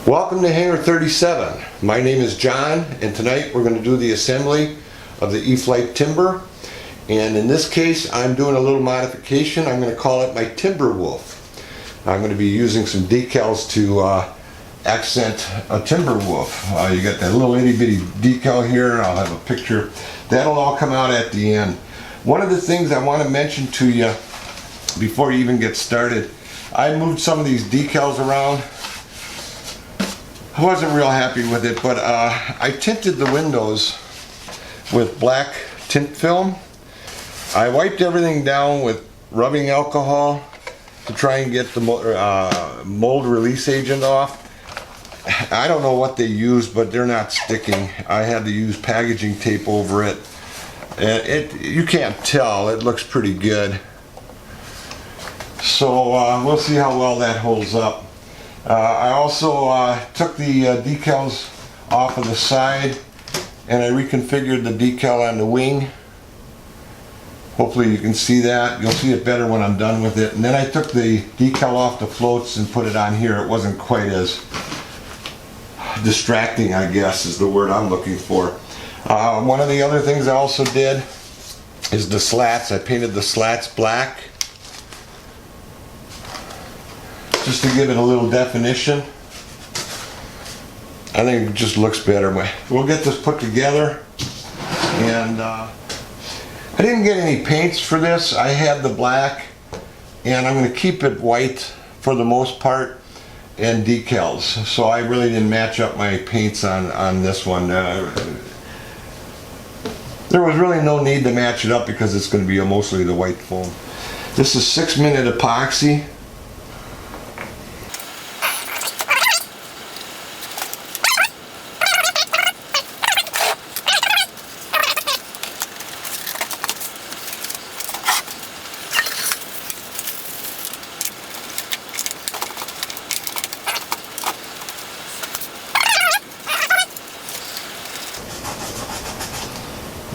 Welcome to Hangar 37. My name is John, and tonight we're going to do the assembly of the E-Flite Timber. And in this case, I'm doing a little modification. I'm going to call it my Timber Wolf. I'm going to be using some decals to accent a Timber Wolf. You got that little itty bitty decal here, and I'll have a picture. That'll all come out at the end. One of the things I want to mention to you before you even get started, I moved some of these decals around. I wasn't real happy with it, but I tinted the windows with black tint film. I wiped everything down with rubbing alcohol to try and get the mold release agent off. I don't know what they used, but they're not sticking. I had to use packaging tape over it. And you can't tell, it looks pretty good. So we'll see how well that holds up. I also took the decals off of the side, and I reconfigured the decal on the wing. Hopefully you can see that. You'll see it better when I'm done with it. And then I took the decal off the floats and put it on here. It wasn't quite as distracting, I guess is the word I'm looking for. One of the other things I also did is the slats. I painted the slats black, just to give it a little definition. I think it just looks better. We'll get this put together, and I didn't get any paints for this. I had the black, and I'm going to keep it white for the most part, and decals. So I really didn't match up my paints on this one. There was really no need to match it up because it's going to be mostly the white foam. This is 6-minute epoxy.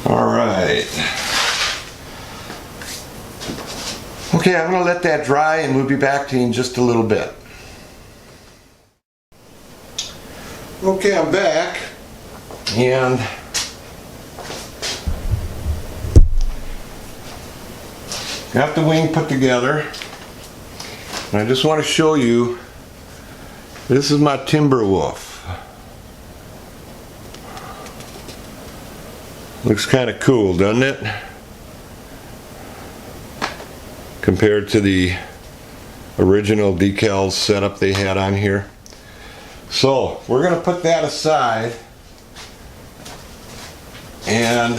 Alright. Okay, I'm going to let that dry and we'll be back to you in just a little bit. Okay, I'm back, and got the wing put together. And I just want to show you, this is my Timber Wolf. Looks kind of cool, doesn't it? Compared to the original decals setup they had on here. So we're going to put that aside, and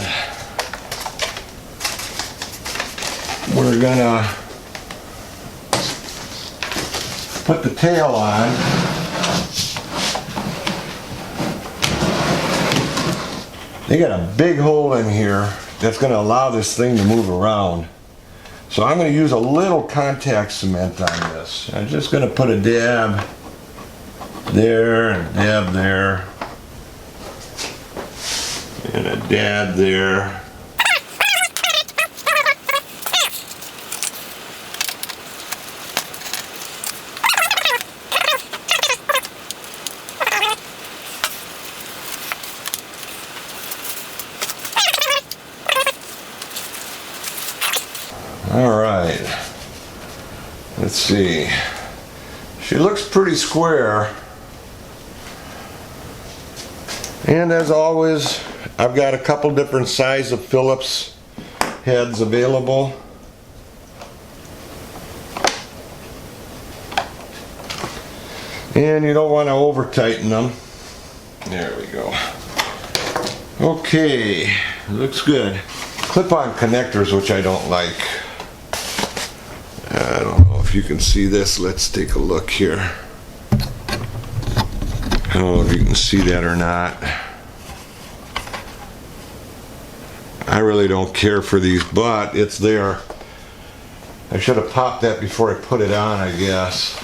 we're going to put the tail on. They got a big hole in here that's going to allow this thing to move around. So I'm going to use a little contact cement on this. I'm just going to put a dab there and a dab there and a dab there. Alright, let's see. She looks pretty square. And as always, I've got a couple different sizes of Phillips heads available. And you don't want to over tighten them. There we go. Okay, looks good. Clip-on connectors, which I don't like. I don't know if you can see this. Let's take a look here. I don't know if you can see that or not. I really don't care for these, but it's there. I should have popped that before I put it on, I guess.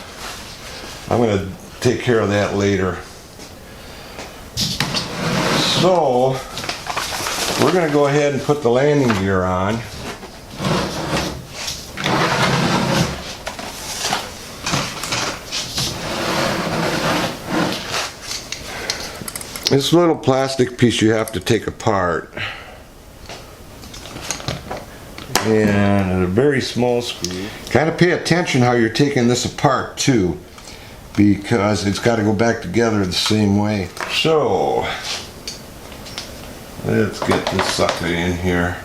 I'm going to take care of that later. So we're going to go ahead and put the landing gear on. This little plastic piece you have to take apart. And a very small screw. Kind of pay attention how you're taking this apart too, because it's got to go back together the same way. So, let's get this sucker in here.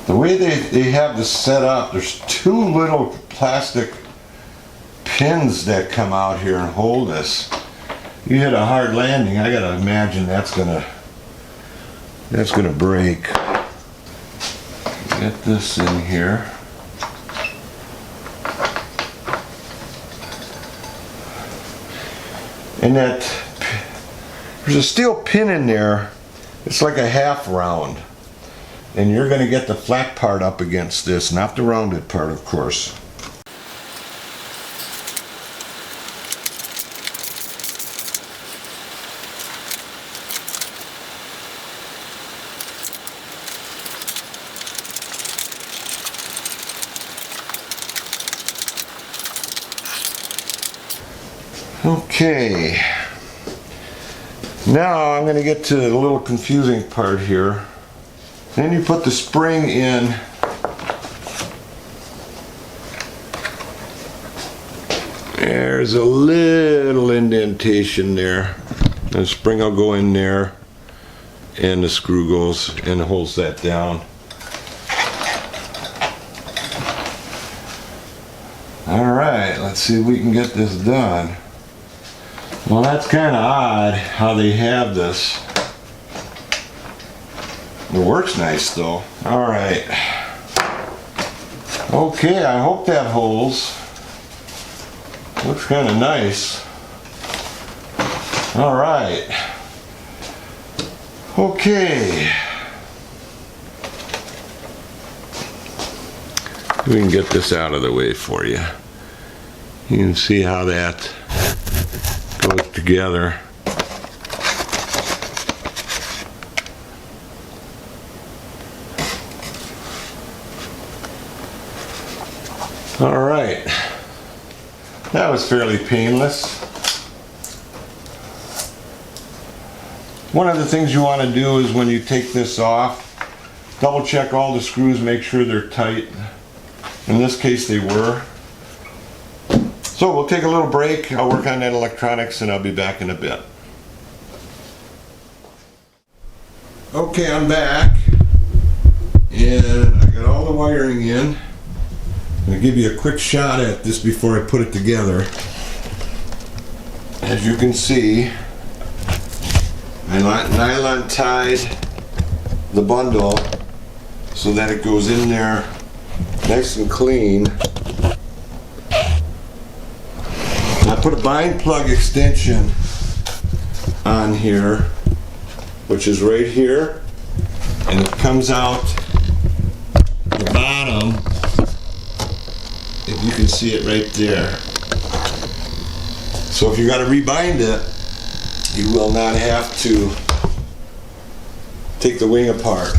The way they have this set up, there's two little plastic pins that come out here and hold this. You hit a hard landing, I gotta imagine that's gonna break. Get this in here. And there's a steel pin in there. It's like a half round. And you're going to get the flat part up against this, not the rounded part, of course. Okay. Now I'm going to get to the little confusing part here. Then you put the spring in. There's a little indentation there. The spring will go in there, and the screw goes and holds that down. Alright, let's see if we can get this done. Well, that's kind of odd how they have this. It works nice though. Alright. Okay, I hope that holds. Looks kind of nice. Alright. Okay. We can get this out of the way for you. You can see how that goes together. All right, that was fairly painless. One of the things you want to do is when you take this off, double check all the screws, make sure they're tight. In this case they were. So we'll take a little break, I'll work on that electronics and I'll be back in a bit. Okay, I'm back and I got all the wiring in. I'm going to give you a quick shot at this before I put it together. As you can see, I nylon tied the bundle so that it goes in there nice and clean. I put a bind plug extension on here, which is right here, and it comes out the bottom. If you can see it right there. So if you got to rebind it, you will not have to take the wing apart.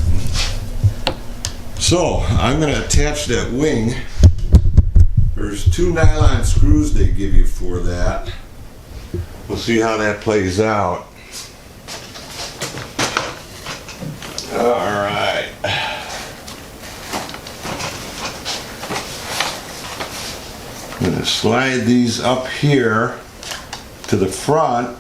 So I'm going to attach that wing. There's two nylon screws they give you for that. We'll see how that plays out. All right. I'm going to slide these up here to the front.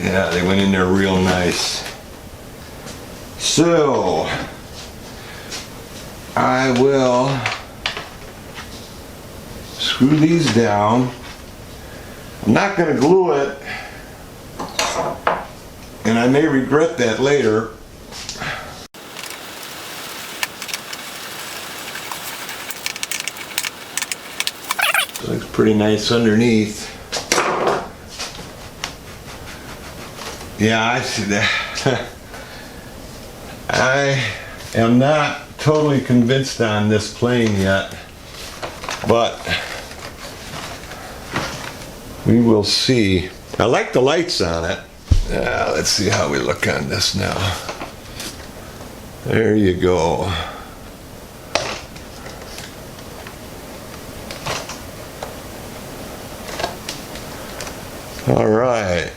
Yeah, they went in there real nice. So, I will screw these down. I'm not going to glue it, and I may regret that later. Looks pretty nice underneath. Yeah, I see that. I am not totally convinced on this plane yet, but We will see. I like the lights on it. Let's see how we look on this now. There you go. All right.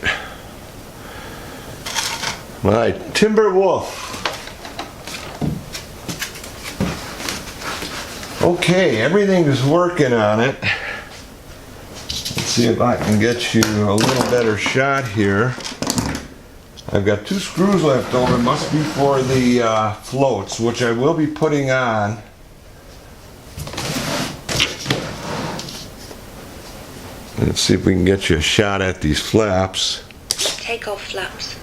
My timber wolf. Okay, everything is working on it. Let's see if I can get you a little better shot here. I've got 2 screws left over. It must be for the floats, which I will be putting on. Let's see if we can get you a shot at these flaps. Take off flaps.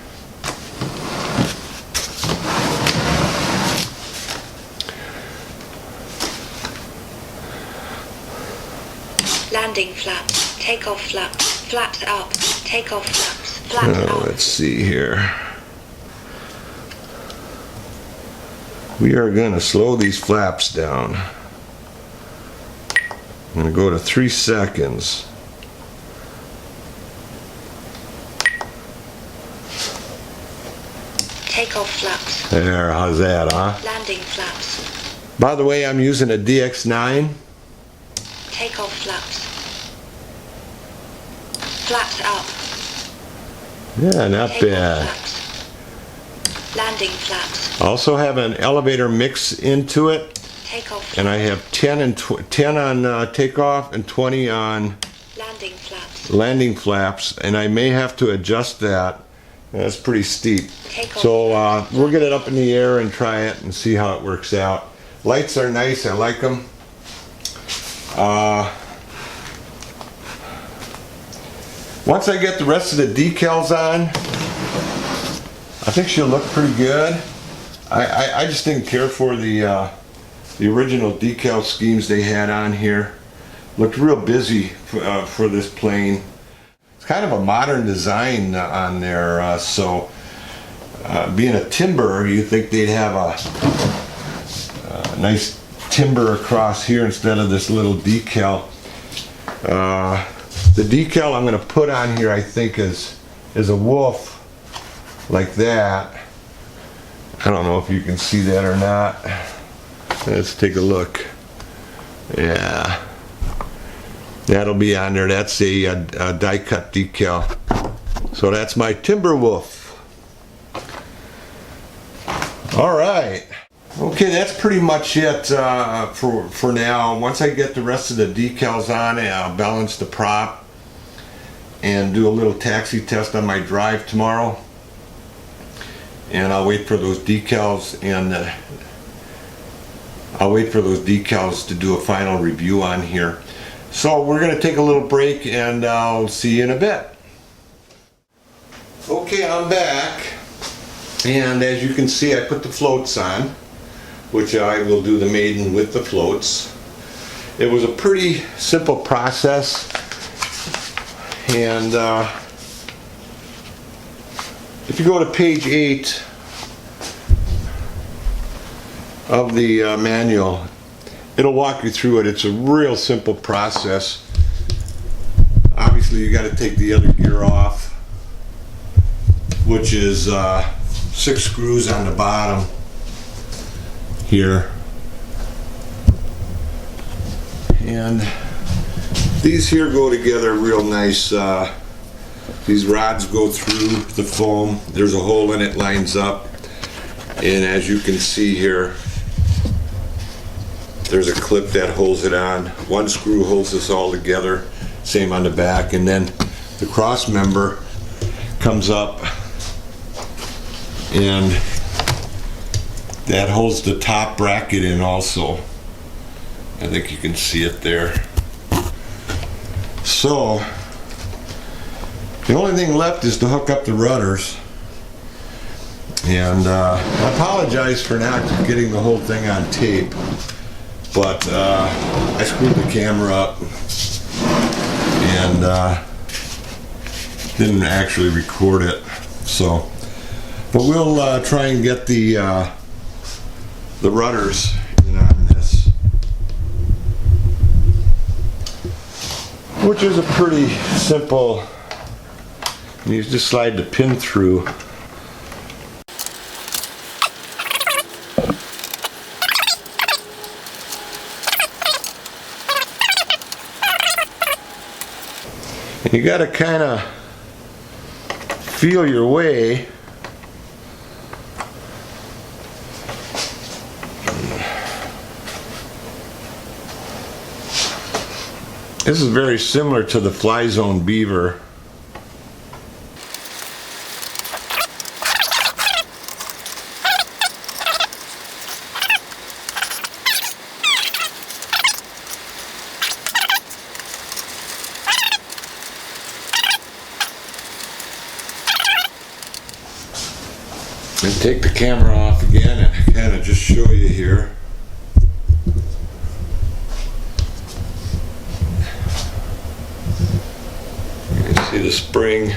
Landing flaps. Take off flaps. Flaps up. Take off flaps. Flaps up. Let's see here. We are going to slow these flaps down. I'm going to go to 3 seconds. Take off flaps. There, how's that, huh? Landing flaps. By the way, I'm using a DX9. Take off flaps. Flaps up. Yeah, not Take bad. off flaps. Landing flaps. Also have an elevator mix into it, Take off flaps. and I have 10 on takeoff and 20 on Landing flaps. landing flaps, and I may have to adjust that. That's pretty steep. Take off So flaps. we'll get it up in the air and try it and see how it works out. Lights are nice, I like them. Once I get the rest of the decals on, I think she'll look pretty good. I just didn't care for the original decal schemes they had on here. Looked real busy for this plane. It's kind of a modern design on there, so being a timber, you think they'd have a nice timber across here instead of this little decal. The decal I'm going to put on here, I think, is a wolf like that. I don't know if you can see that or not. Let's take a look. Yeah, that'll be on there. That's a die cut decal. So that's my timber wolf. All right. Okay, that's pretty much it for now. Once I get the rest of the decals on, I'll balance the prop and do a little taxi test on my drive tomorrow. And I'll wait for those decals to do a final review on here. So we're going to take a little break, and I'll see you in a bit. Okay, I'm back, and as you can see, I put the floats on, which I will do the maiden with the floats. It was a pretty simple process, and if you go to page 8 of the manual, it'll walk you through it. It's a real simple process. Obviously you got to take the other gear off, which is 6 screws on the bottom here, and these here go together real nice. These rods go through the foam. There's a hole in it, lines up, and as you can see here, there's a clip that holds it on. 1 screw holds this all together, same on the back, and then the cross member comes up, and that holds the top bracket in also. I think you can see it there. So the only thing left is to hook up the rudders, and I apologize for not getting the whole thing on tape, but I screwed the camera up and didn't actually record it. So, but we'll try and get the rudders in on this. which is a pretty simple. You just slide the pin through. And you got to kind of feel your way. This is very similar to the fly zone beaver. And take the camera off again and kind of just show you here. You can see the spring.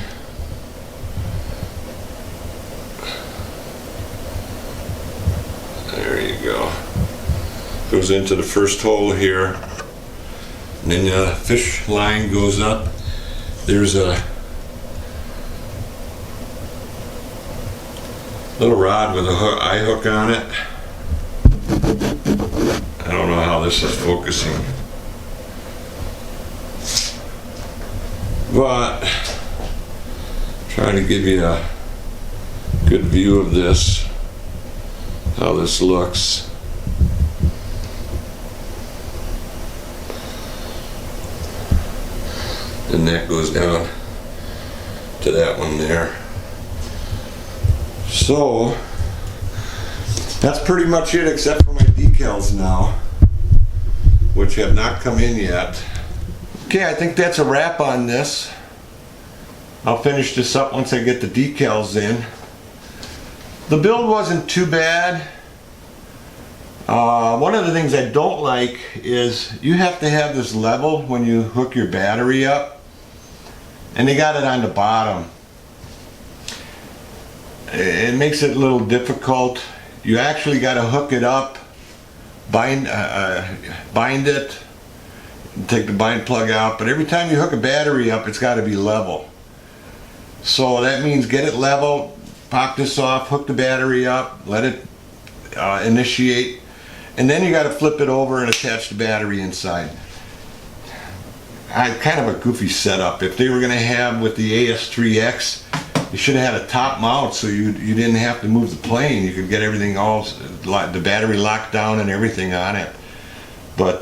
There you go. Goes into the first hole here. And then the fish line goes up. There's a little rod with a eye hook on it. I don't know how this is focusing, but trying to give you a good view of this, how this looks. And that goes down to that one there. So that's pretty much it, except for my decals now, which have not come in yet. Okay, I think that's a wrap on this. I'll finish this up once I get the decals in. The build wasn't too bad. One of the things I don't like is you have to have this level when you hook your battery up, and they got it on the bottom. It makes it a little difficult. You actually got to hook it up, bind it, take the bind plug out, but every time you hook a battery up, it's got to be level. So that means get it level, pop this off, hook the battery up, let it initiate, and then you got to flip it over and attach the battery inside. I had kind of a goofy setup. If they were going to have with the AS3X, you should have had a top mount so you didn't have to move the plane. You could get everything all, the battery locked down and everything on it. But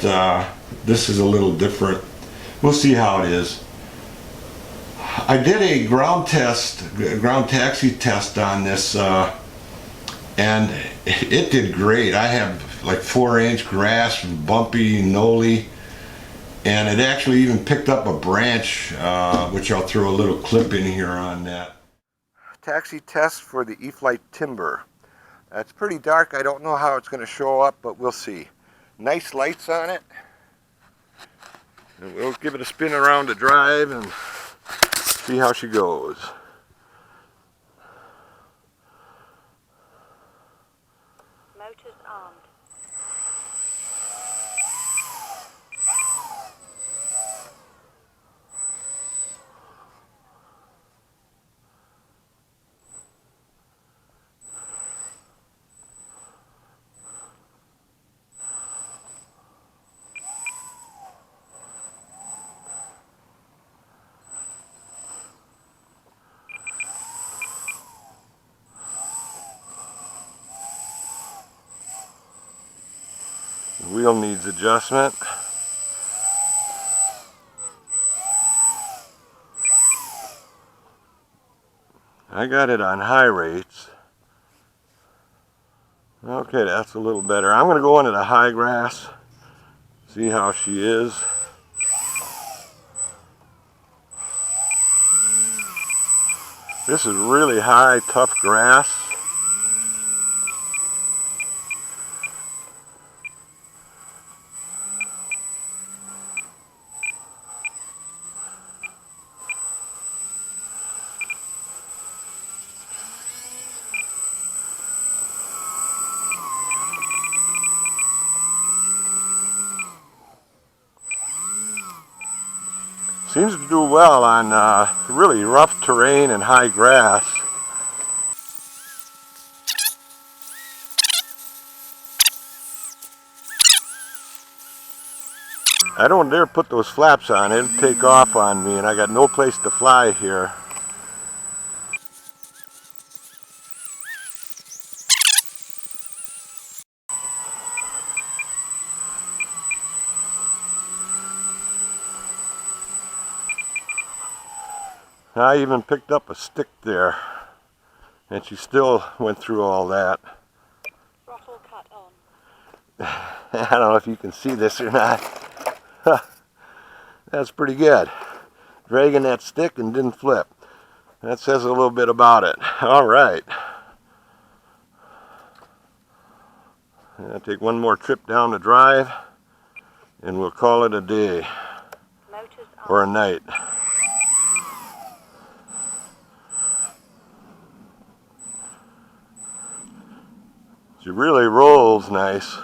this is a little different. We'll see how it is. I did a ground taxi test on this, and it did great. I have like 4-inch grass, bumpy, nolly, and it actually even picked up a branch, which I'll throw a little clip in here on that. Taxi test for the E-Flite Timber. It's pretty dark. I don't know how it's going to show up, but we'll see. Nice lights on it. And we'll give it a spin around the drive and see how she goes. Motors armed. The wheel needs adjustment. I got it on high rates. Okay, that's a little better. I'm going to go into the high grass, see how she is. This is really high, tough grass. Seems to do well on really rough terrain and high grass. I don't dare put those flaps on, it'll take off on me and I got no place to fly here. I even picked up a stick there and she still went through all that. Throttle cut on. I don't know if you can see this or not. That's pretty good. Dragging that stick and didn't flip. That says a little bit about it. All right. I'll take one more trip down the drive and we'll call it a day or a night. She really rolls nice.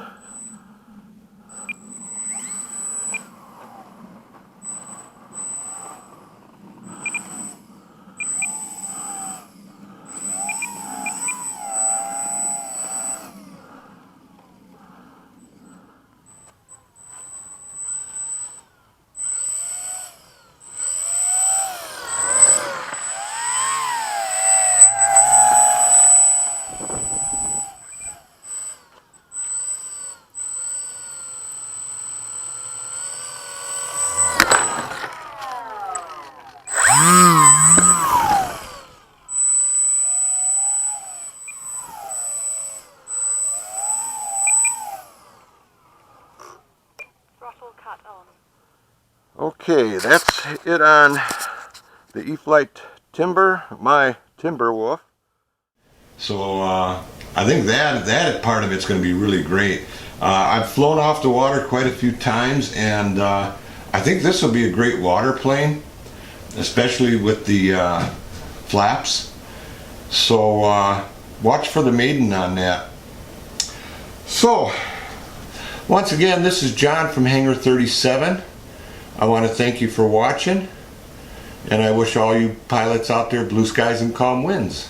Cut on. Okay, that's it on the E-Flite Timber, my Timber Wolf. So I think that part of it's going to be really great. I've flown off the water quite a few times, and I think this will be a great water plane, especially with the flaps. So watch for the maiden on that. So once again, this is John from Hangar 37. I want to thank you for watching, and I wish all you pilots out there blue skies and calm winds.